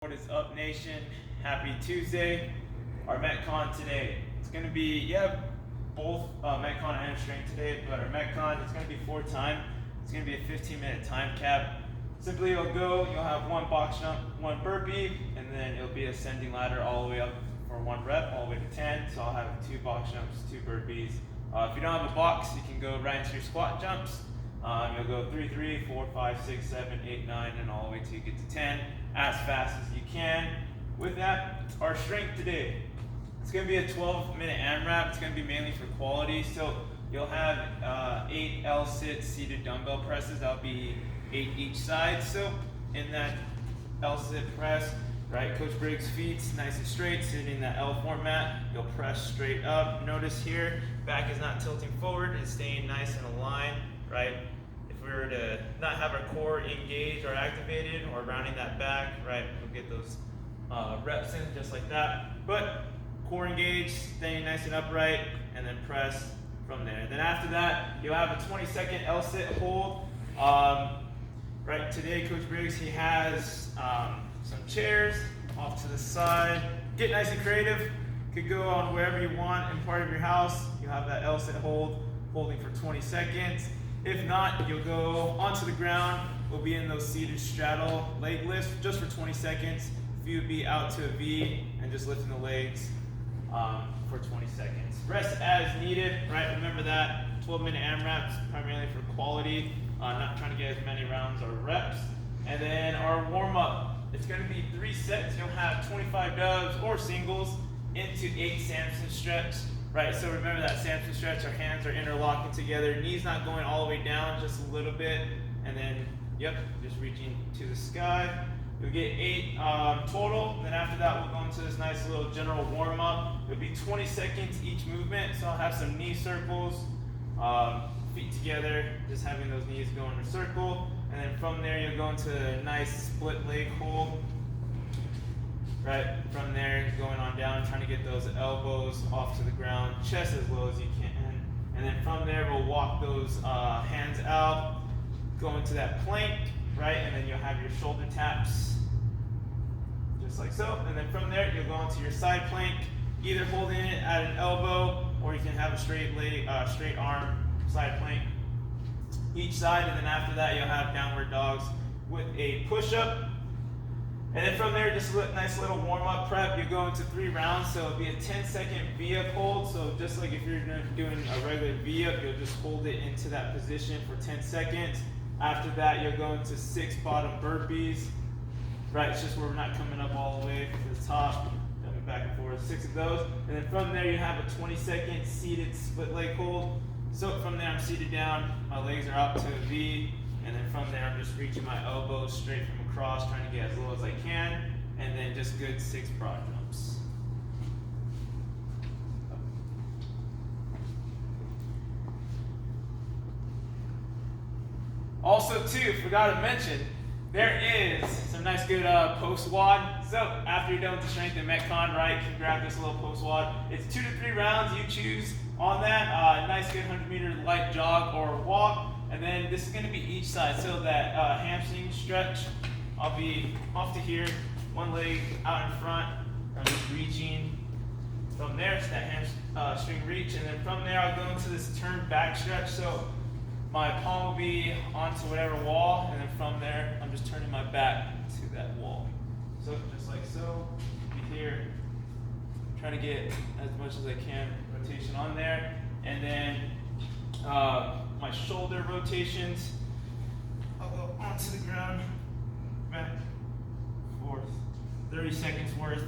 What is up, nation? Happy Tuesday. Our Metcon today, it's going to be, both Metcon and strength today, but our Metcon, it's going to be 4 time. It's going to be a 15-minute time cap. Simply you'll have 1 box jump, 1 burpee, and then it'll be ascending ladder all the way up for 1 rep, all the way to 10. So I'll have 2 box jumps, 2 burpees. If you don't have a box, you can go right into your squat jumps. You'll go 3, 3, 4, 5, 6, 7, 8, 9, and all the way till you get to 10 as fast as you can. With that, our strength today, it's going to be a 12-minute AMRAP. It's going to be mainly for quality. So you'll have 8 L-sit seated dumbbell presses. That'll be 8 each side. So in that L-sit press, right, Coach Briggs' feet's nice and straight, sitting in that L format. You'll press straight up. Notice here, back is not tilting forward. It's staying nice and aligned, right? If we were to not have our core engaged or activated or rounding that back, right, we'll get those reps in just like that. But core engaged, staying nice and upright, and then press from there. Then after that, you'll have a 20-second L-sit hold. Right, today Coach Briggs, he has some chairs off to the side. Get nice and creative. Could go on wherever you want in part of your house. You have that L-sit holding for 20 seconds. If not, you'll go onto the ground. We'll be in those seated straddle leg lifts just for 20 seconds. If you'd be out to a V and just lifting the legs for 20 seconds. Rest as needed, right? Remember that 12-minute AMRAPs primarily for quality, not trying to get as many rounds or reps. And then our warm-up, it's going to be 3 sets. You'll have 25 dubs or singles into 8 Samson stretch. Right, so remember that Samson stretch, our hands are interlocking together, knees not going all the way down, just a little bit, and then, just reaching to the sky. You'll get 8 total, then after that we'll go into this nice little general warm-up. It'll be 20 seconds each movement, so I'll have some knee circles, feet together, just having those knees go in a circle, and then from there you'll go into a nice split leg hold. Right, from there, going on down, trying to get those elbows off to the ground, chest as low as you can. And then from there, we'll walk those hands out, go into that plank, right? And then you'll have your shoulder taps, just like so. And then from there, you'll go into your side plank, either holding it at an elbow, or you can have a straight arm side plank each side. And then after that, you'll have downward dogs with a push-up. And then from there, just a nice little warm-up prep. You go into 3 rounds, so it'll be a 10-second V-up hold. So just like if you're doing a regular V-up, you'll just hold it into that position for 10 seconds. After that, you'll go into 6 bottom burpees. Right, it's just where we're not coming up all the way to the top. Jumping back and forth, 6 of those. And then from there, you have a 20-second seated split leg hold. So from there, I'm seated down. My legs are out to a V. And then from there, I'm just reaching my elbows straight from across, trying to get as low as I can, and then just good 6 broad jumps. Also, too, forgot to mention, there is some nice good post WOD. So after you're done with the strength and Metcon, right, you can grab this little post WOD. It's 2 to 3 rounds. You choose on that. Nice good 100-meter light jog or walk. And then this is going to be each side. So that hamstring stretch, I'll be off to here, 1 leg out in front. I'm just reaching from there. It's that hamstring reach. And then from there, I'll go into this turn back stretch. So my palm will be onto whatever wall. And then from there, I'm just turning my back to that wall. So just like so, be here. Trying to get as much as I can rotation on there. And then my shoulder rotations, I'll go onto the ground, back, forth, 30 seconds worth.